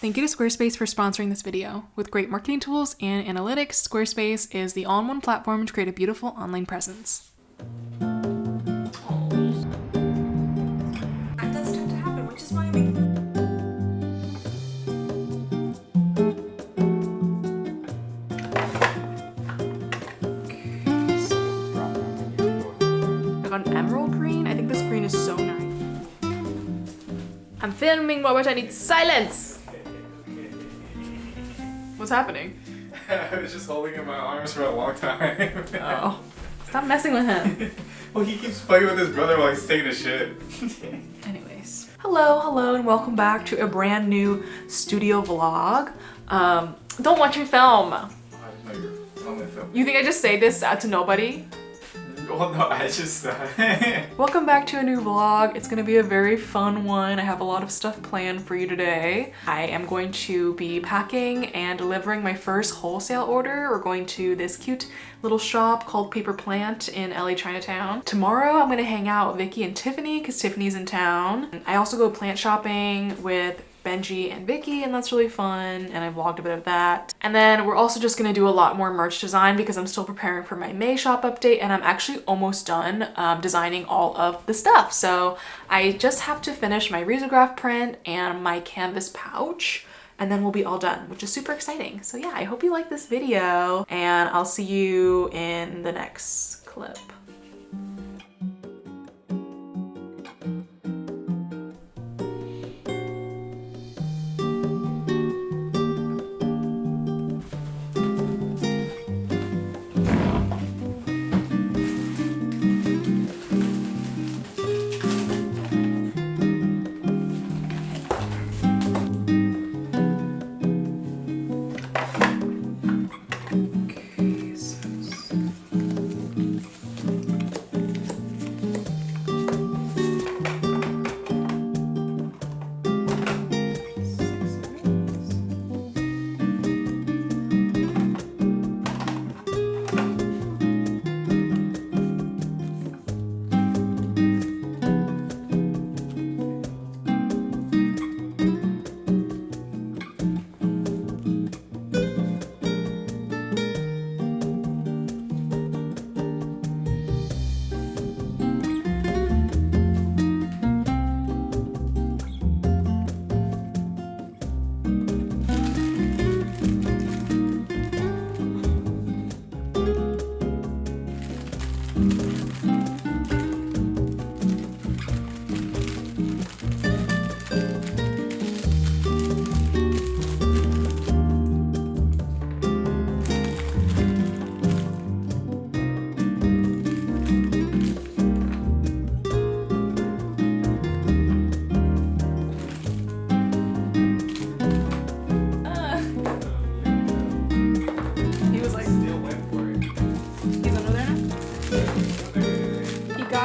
Thank you to Squarespace for sponsoring this video. With great marketing tools and analytics, Squarespace is the all-in-one platform to create a beautiful online presence. That does tend to happen, which is why I got an emerald green. I think this green is so nice. I'm filming, Robert. I need silence. What's happening? I was just holding in my arms for a long time. Oh, stop messing with him. Well, he keeps playing with his brother while he's taking a shit. Anyways, hello, and welcome back to a brand new studio vlog. Don't watch me film. I know you're filming. You think I just say this to nobody? Well, no, I just. Welcome back to a new vlog. It's gonna be a very fun one. I have a lot of stuff planned for you today. I am going to be packing and delivering my first wholesale order. We're going to this cute little shop called Paper Plant in LA Chinatown. Tomorrow I'm gonna hang out with Vicky and Tiffany because Tiffany's in town. I also go plant shopping with Benji and Vicky, and that's really fun, and I vlogged a bit of that. And then we're also just gonna do a lot more merch design because I'm still preparing for my May shop update, and I'm actually almost done designing all of the stuff. So I just have to finish my risograph print and my canvas pouch, and then we'll be all done, which is super exciting. So yeah, I hope you like this video, and I'll see you in the next clip.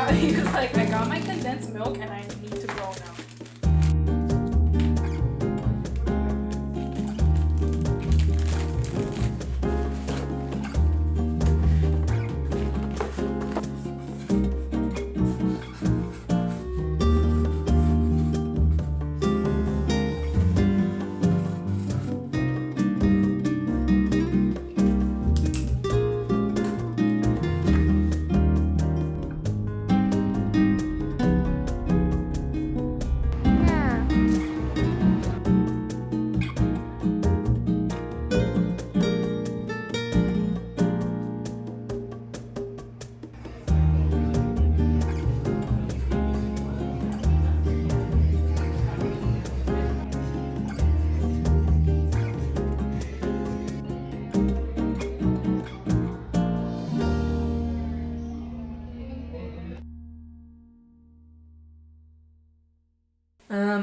He was like, I got my condensed milk and I need to go now.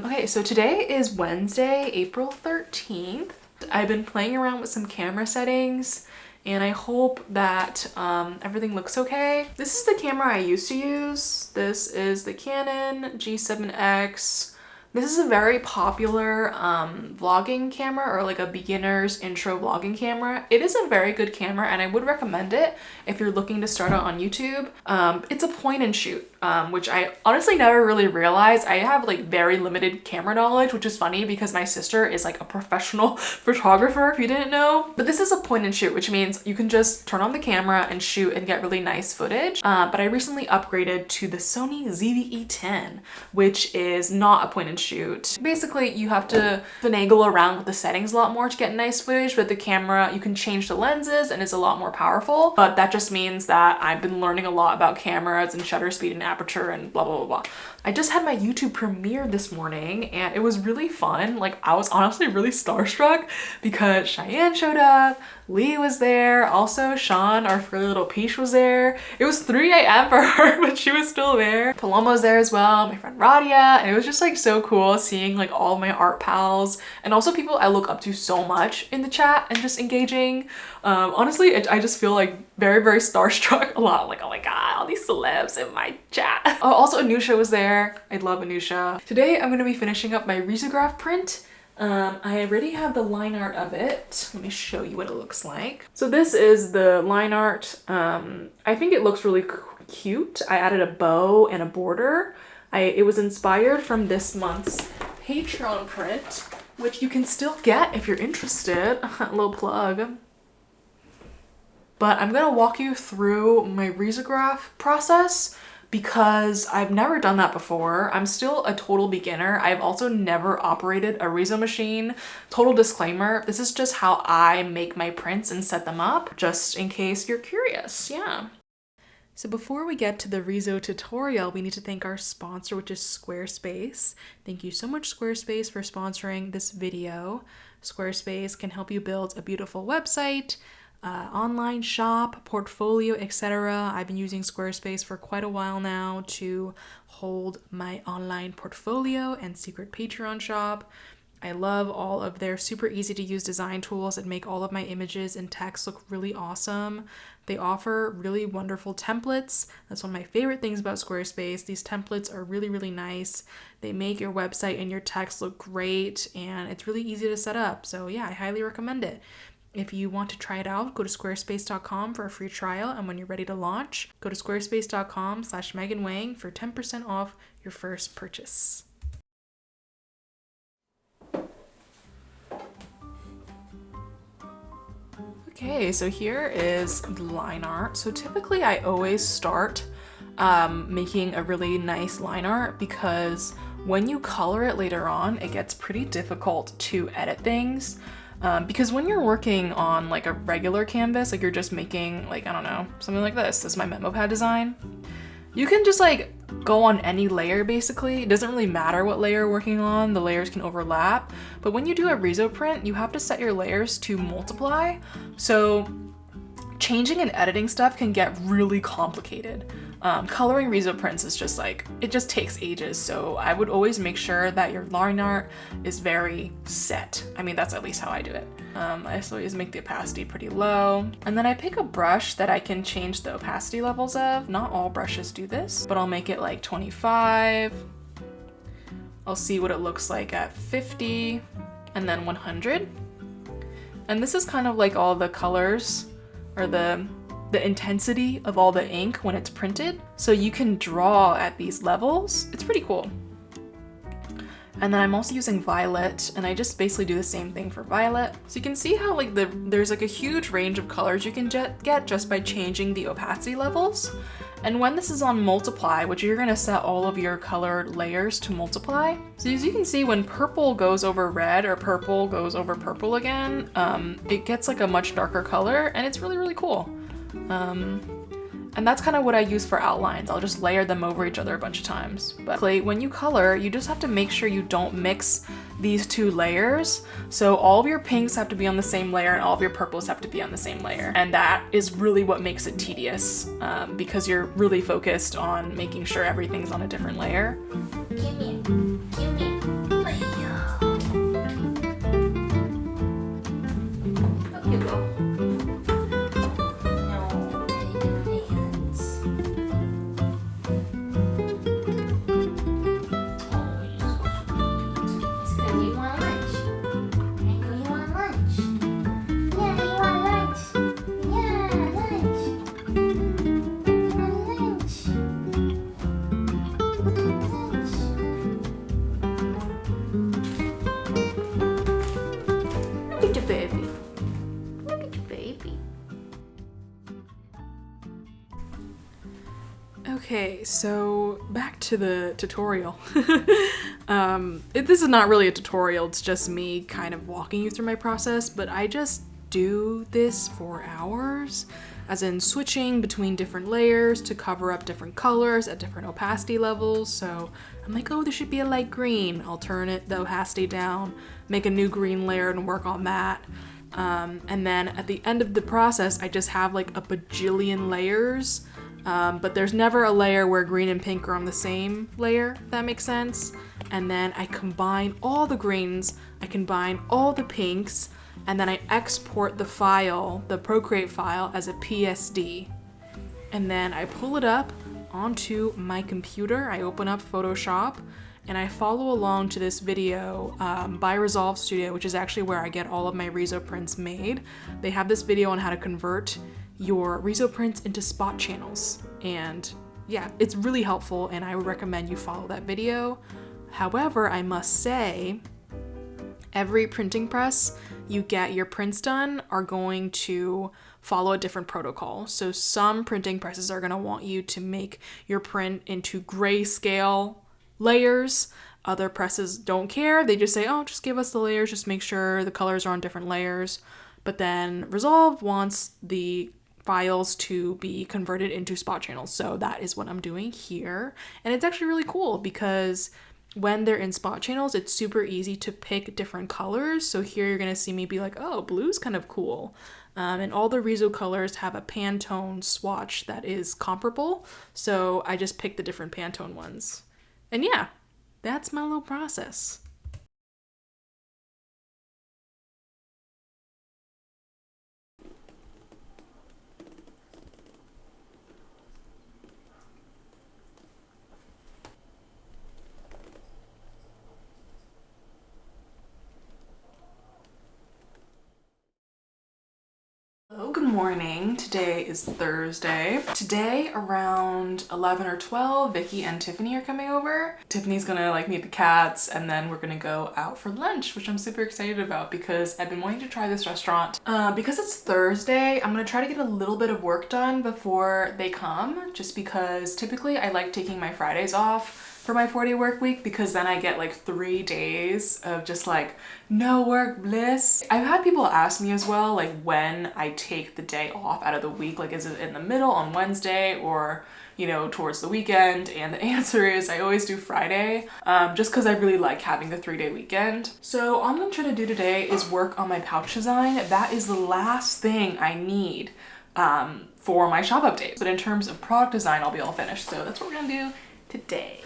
Okay, so today is Wednesday, April 13th. I've been playing around with some camera settings and I hope that everything looks okay. This is the camera I used to use. This is the Canon G7X. This is a very popular vlogging camera, or like a beginner's intro vlogging camera. It is a very good camera and I would recommend it if you're looking to start out on YouTube. It's a point and shoot. which I honestly never really realized. I have like very limited camera knowledge, which is funny because my sister is like a professional photographer, if you didn't know. But this is a point and shoot, which means you can just turn on the camera and shoot and get really nice footage. But I recently upgraded to the Sony ZV-E10, which is not a point and shoot. Basically, you have to finagle around with the settings a lot more to get nice footage, but the camera, you can change the lenses and it's a lot more powerful. But that just means that I've been learning a lot about cameras and shutter speed and aperture and blah, blah, blah, blah. I just had my YouTube premiere this morning and it was really fun. Like, I was honestly really starstruck because Cheyenne showed up, Lee was there, also Sean, our furry little Peach, was there. It was 3 a.m. for her, but she was still there. Paloma was there as well, my friend Radia, and it was just like so cool seeing like all my art pals and also people I look up to so much in the chat and just engaging. Honestly, I just feel like very, very starstruck a lot. Like, oh my god, all these celebs in my chat. Oh, also Anusha was there. I love Anusha. Today I'm gonna be finishing up my risograph print. I already have the line art of it. Let me show you what it looks like. So this is the line art. I think it looks really cute. I added a bow and a border. It was inspired from this month's Patreon print, which you can still get if you're interested. A little plug. But I'm gonna walk you through my risograph process because I've never done that before. I'm still a total beginner. I've also never operated a riso machine. Total disclaimer, this is just how I make my prints and set them up, just in case you're curious, yeah. So before we get to the riso tutorial, we need to thank our sponsor, which is Squarespace. Thank you so much, Squarespace, for sponsoring this video. Squarespace can help you build a beautiful website, online shop, portfolio, etc. I've been using Squarespace for quite a while now to hold my online portfolio and secret Patreon shop. I love all of their super easy to use design tools that make all of my images and text look really awesome. They offer really wonderful templates. That's one of my favorite things about Squarespace. These templates are really, really nice. They make your website and your text look great, and it's really easy to set up. So yeah, I highly recommend it. If you want to try it out, go to squarespace.com for a free trial, and when you're ready to launch, go to squarespace.com/MeganWang for 10% off your first purchase. Okay, so here is the line art. So typically I always start making a really nice line art because when you color it later on, it gets pretty difficult to edit things. Because when you're working on like a regular canvas, like you're just making like, I don't know, something like this. This is my memo pad design. You can just like go on any layer basically. It doesn't really matter what layer you're working on, the layers can overlap. But when you do a riso print, you have to set your layers to multiply. So changing and editing stuff can get really complicated. Coloring riso prints is just like, it just takes ages. So I would always make sure that your line art is very set. I mean, that's at least how I do it. I always make the opacity pretty low. And then I pick a brush that I can change the opacity levels of. Not all brushes do this, but I'll make it like 25. I'll see what it looks like at 50 and then 100. And this is kind of like all the colors or the intensity of all the ink when it's printed. So you can draw at these levels. It's pretty cool. And then I'm also using violet, and I just basically do the same thing for violet. So you can see how like there's like a huge range of colors you can get just by changing the opacity levels. And when this is on multiply, which you're gonna set all of your colored layers to multiply. So as you can see, when purple goes over red or purple goes over purple again, it gets like a much darker color, and it's really, really cool. And that's kind of what I use for outlines. I'll just layer them over each other a bunch of times. But when you color, you just have to make sure you don't mix these two layers. So all of your pinks have to be on the same layer and all of your purples have to be on the same layer. And that is really what makes it tedious because you're really focused on making sure everything's on a different layer. Look at your baby. Look at your baby. Okay, so back to the tutorial. This is not really a tutorial, it's just me kind of walking you through my process, but I just do this for hours, as in switching between different layers to cover up different colors at different opacity levels. So I'm like, oh, this should be a light green. I'll turn the opacity down, make a new green layer and work on that. And then at the end of the process, I just have like a bajillion layers. But there's never a layer where green and pink are on the same layer, if that makes sense. And then I combine all the greens, I combine all the pinks, and then I export the file, the Procreate file, as a PSD. And then I pull it up onto my computer, I open up Photoshop, and I follow along to this video by Resolve Studio, which is actually where I get all of my riso prints made. They have this video on how to convert your riso prints into spot channels, and yeah, it's really helpful and I would recommend you follow that video. However, I must say, every printing press you get your prints done are going to follow a different protocol. So some printing presses are going to want you to make your print into grayscale layers. Other presses don't care, they just say, oh, just give us the layers, just make sure the colors are on different layers. But then Resolve wants the files to be converted into spot channels. So that is what I'm doing here. And it's actually really cool because when they're in spot channels, it's super easy to pick different colors. So here you're gonna see me be like, oh, blue's kind of cool. And all the riso colors have a Pantone swatch that is comparable. So I just picked the different Pantone ones. And yeah, that's my little process. Hello, good morning. Today is Thursday. Today around 11 or 12, Vicky and Tiffany are coming over. Tiffany's gonna like meet the cats and then we're gonna go out for lunch, which I'm super excited about because I've been wanting to try this restaurant. Because it's Thursday, I'm gonna try to get a little bit of work done before they come, just because typically I like taking my Fridays off for my 4-day work week because then I get like 3 days of just like no work bliss. I've had people ask me as well, like when I take the day off out of the week, like is it in the middle on Wednesday or, you know, towards the weekend? And the answer is I always do Friday, just because I really like having the 3-day weekend. So all I'm gonna try to do today is work on my pouch design. That is the last thing I need for my shop update. But in terms of product design, I'll be all finished. So that's what we're gonna do today.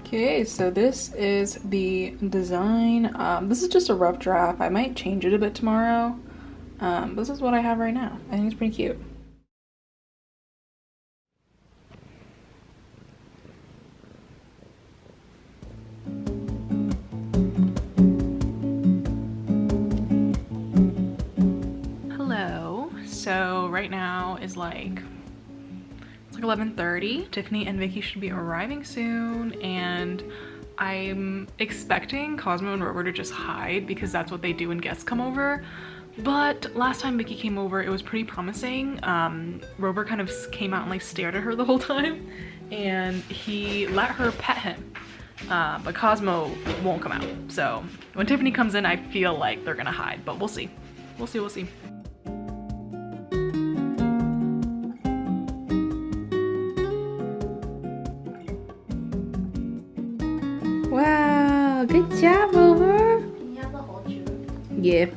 Okay, so this is the design. This is just a rough draft. I might change it a bit tomorrow. This is what I have right now. I think it's pretty cute. Hello. So right now is like 11:30. Tiffany and Vicky should be arriving soon, and I'm expecting Cosmo and Rover to just hide because that's what they do when guests come over. But last time Mickey came over, it was pretty promising. Rover kind of came out and like stared at her the whole time, and he let her pet him. But Cosmo won't come out. So when Tiffany comes in, I feel like they're gonna hide, but we'll see. We'll see, we'll see. Wow, good job, Rover. Can you have the whole churro? Yeah. Yay.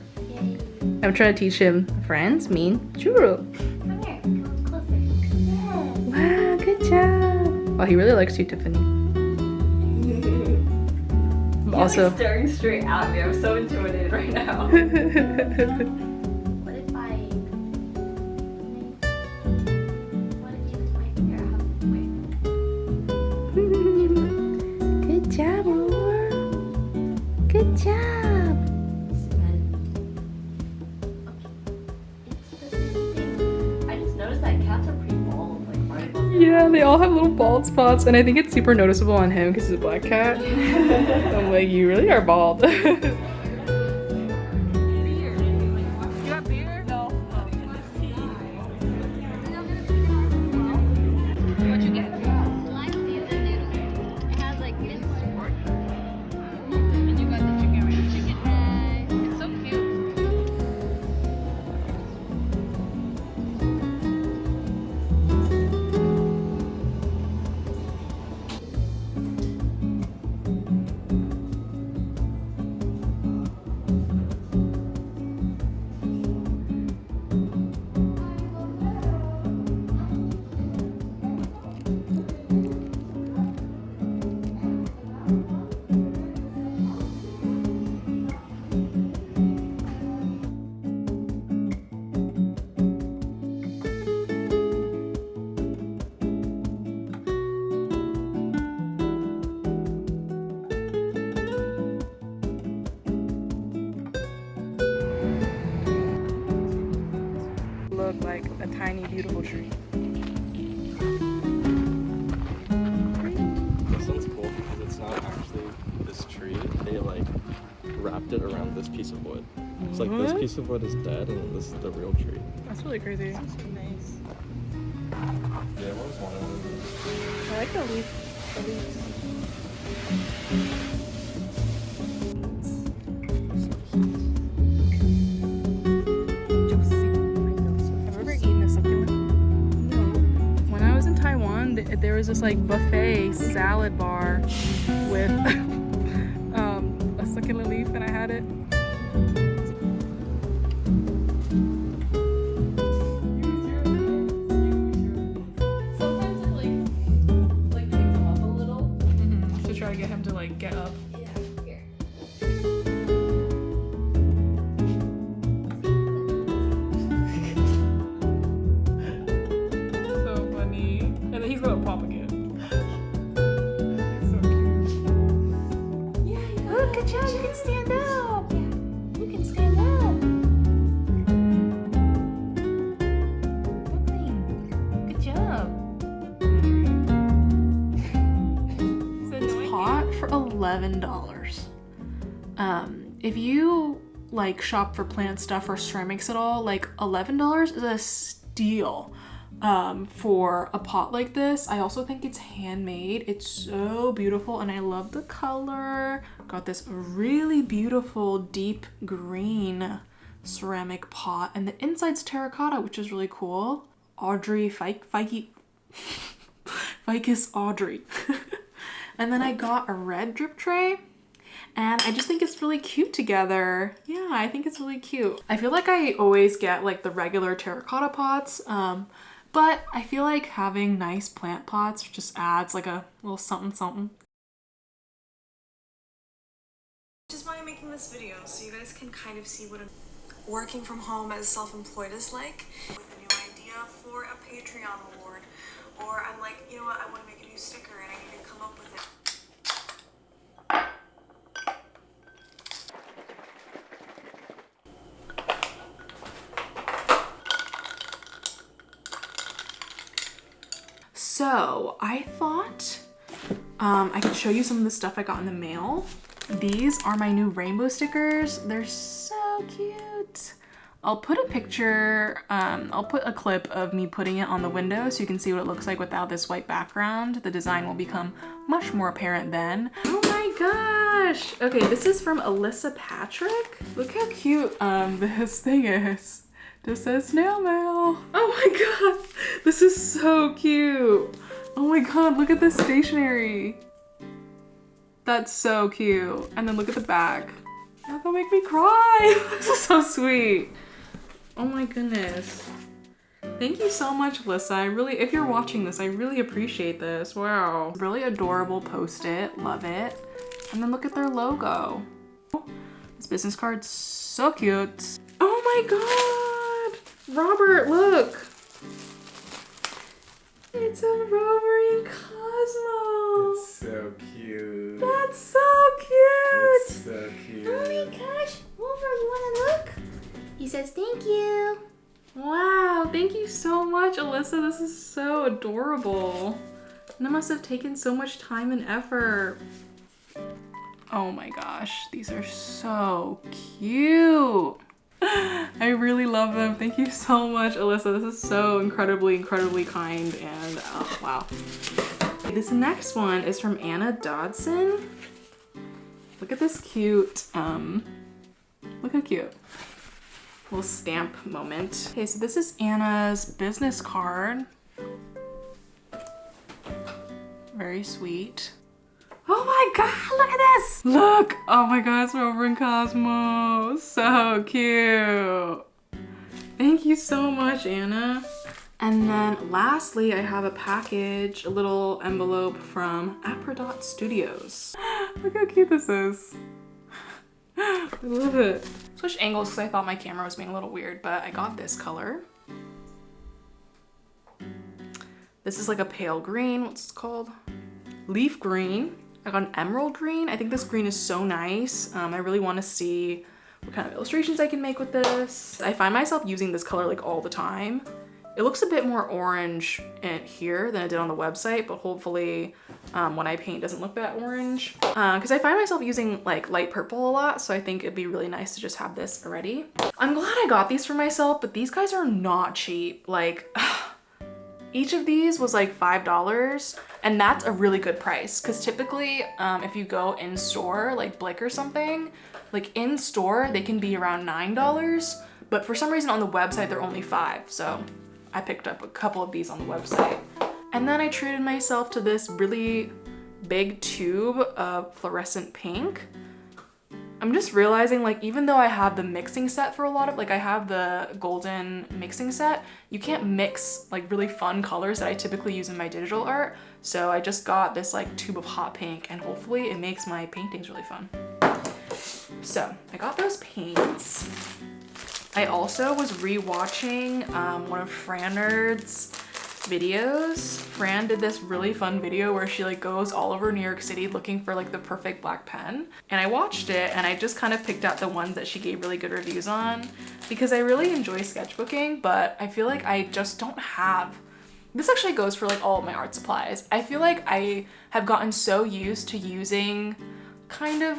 I'm trying to teach him friends mean churro. Come here. Come closer. Yes. Wow, good job. Wow, he really likes you, Tiffany. Also, Like staring straight at me. I'm so intimidated right now. What if I? What if you just might here? Wait. good job, Rover. Good job. It's the same thing. I just noticed that cats are pretty bald. Like right above their Yeah, they all have little bald spots, and I think it's super noticeable on him because he's a black cat. I'm like, you really are bald. What you get? Slicci noodle. It has like minced pork. And you got the chicken ranch chicken. It's so cute. Look like a tiny, beautiful tree. This one's cool because it's not actually this tree. They like wrapped it around this piece of wood. It's like this What? piece of wood is dead and this is the real tree. That's really crazy. Yeah, what was one of them? I like the leaf. The leaves. Have you ever eaten a succulent? No. When I was in Taiwan, there was this like buffet salad bar with a succulent leaf, and I had it. Sometimes it like picks them up a little. To try to get him to like get up. Yeah. Here. So funny. And then he's gonna pop again. So cute. Yeah. You got Oh, good job. You can stand up. Yeah. You can stand up. Good job. This pot for $11. If you like shop for plant stuff or ceramics at all, like $11 is a steal for a pot like this. I also think it's handmade. It's so beautiful and I love the color. Got this really beautiful deep green ceramic pot and the inside's terracotta, which is really cool. Audrey Ficus Audrey. And then I got a red drip tray. And I just think it's really cute together. Yeah, I think it's really cute. I feel like I always get like the regular terracotta pots, but I feel like having nice plant pots just adds like a little something something. Which is why I'm making this video, so you guys can kind of see what working from home as self-employed is like. With a new idea for a Patreon award, or I'm like, you know what, I want to make a new sticker and I need to come up with it. So I thought I could show you some of the stuff I got in the mail. These are my new rainbow stickers. They're so cute. I'll put a picture, I'll put a clip of me putting it on the window so you can see what it looks like without this white background. The design will become much more apparent then. Oh my gosh! Okay, this is from Alyssa Patrick. Look how cute this thing is. This says snail mail. Oh my god, this is so cute. Oh my god, look at this stationery. That's so cute. And then look at the back. That'll make me cry. This is so sweet. Oh my goodness. Thank you so much, Alyssa. If you're watching this, I really appreciate this. Wow. Really adorable post-it. Love it. And then look at their logo. This business card's so cute. Oh my god. Robert, look. It's a Rover Cosmo. It's so cute. That's so cute. It's so cute. Oh my gosh, Wolver, you wanna look? He says thank you. Wow, thank you so much, Alyssa. This is so adorable. And it must have taken so much time and effort. Oh my gosh, these are so cute. I really love them. Thank you so much, Alyssa. This is so incredibly, incredibly kind and wow. This next one is from Anna Dodson. Look at this cute, look how cute. Little stamp moment. Okay, so this is Anna's business card. Very sweet. Oh my god, look at this! Look! Oh my god, it's Rover and Cosmo. So cute. Thank you so much, Anna. And then lastly, I have a package, a little envelope from Apridot Studios. Look how cute this is. I love it. Switch angles because I thought my camera was being a little weird, but I got this color. This is like a pale green, what's it called? Leaf green. I got an emerald green. I think this green is so nice. I really want to see what kind of illustrations I can make with this. I find myself using this color like all the time. It looks a bit more orange in here than it did on the website, but hopefully when I paint it doesn't look that orange. Because I find myself using like light purple a lot, so I think it'd be really nice to just have this already. I'm glad I got these for myself, but these guys are not cheap. Like, each of these was like $5, and that's a really good price. Because typically, if you go in store, like Blick or something, like in store, they can be around $9, but for some reason on the website, they're only $5. So I picked up a couple of these on the website. And then I treated myself to this really big tube of fluorescent pink. I'm just realizing, like, even though I have the mixing set for a lot of, like, I have the golden mixing set, you can't mix like really fun colors that I typically use in my digital art. So I just got this like tube of hot pink, and hopefully it makes my paintings really fun. So I got those paints. I also was rewatching one of Fran Nerd's videos. Fran did this really fun video where she like goes all over New York City looking for like the perfect black pen. And I watched it and I just kind of picked out the ones that she gave really good reviews on because I really enjoy sketchbooking, but I feel like I just don't have. This actually goes for like all of my art supplies. I feel like I have gotten so used to using kind of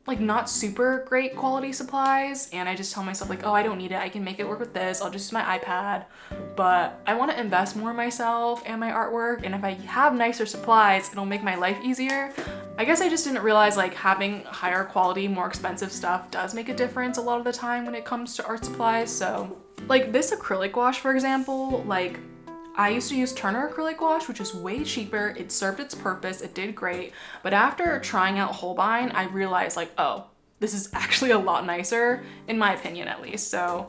like not super great quality supplies, and I just tell myself like, oh, I don't need it, I can make it work with this, I'll just use my iPad. But I want to invest more in myself and my artwork, and if I have nicer supplies, it'll make my life easier. I guess I just didn't realize like having higher quality, more expensive stuff does make a difference a lot of the time when it comes to art supplies. So like this acrylic wash, for example, like I used to use Turner acrylic wash, which is way cheaper. It served its purpose, it did great. But after trying out Holbein, I realized like, oh, this is actually a lot nicer, in my opinion at least. So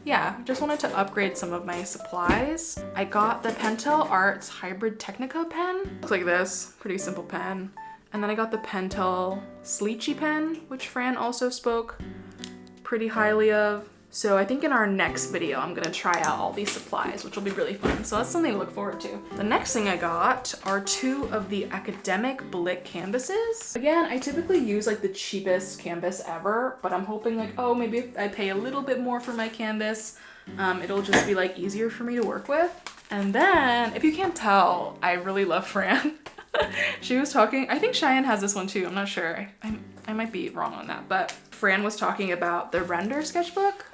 yeah, just wanted to upgrade some of my supplies. I got the Pentel Arts Hybrid Technica pen. Looks like this, pretty simple pen. And then I got the Pentel Slicci pen, which Fran also spoke pretty highly of. So I think in our next video, I'm gonna try out all these supplies, which will be really fun. So that's something to look forward to. The next thing I got are 2 of the academic Blick canvases. Again, I typically use like the cheapest canvas ever, but I'm hoping like, oh, maybe if I pay a little bit more for my canvas, it'll just be like easier for me to work with. And then, if you can't tell, I really love Fran. She was talking, I think Cheyenne has this one too, I'm not sure. I might be wrong on that, but Fran was talking about the RENDR sketchbook.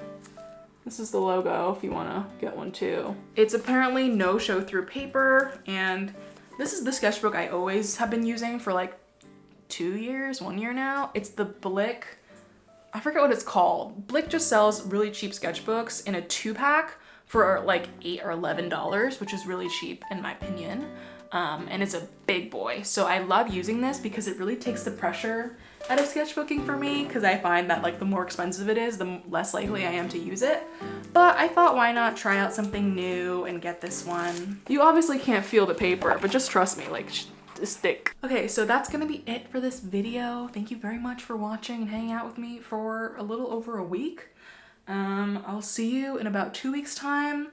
This is the logo if you wanna get one too. It's apparently no show through paper, and this is the sketchbook I always have been using for like 2 years, 1 year now. It's the Blick, I forget what it's called. Blick just sells really cheap sketchbooks in a 2-pack for like $8 or $11, which is really cheap in my opinion. And it's a big boy. So I love using this because it really takes the pressure out of sketchbooking for me, because I find that like the more expensive it is, the less likely I am to use it. But I thought, why not try out something new and get this one. You obviously can't feel the paper, but just trust me, like it's thick. Okay, so that's gonna be it for this video. Thank you very much for watching and hanging out with me for a little over a week. I'll see you in about 2 weeks time.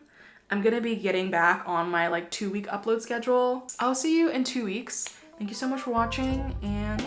I'm gonna be getting back on my like 2-week upload schedule. I'll see you in 2 weeks. Thank you so much for watching, and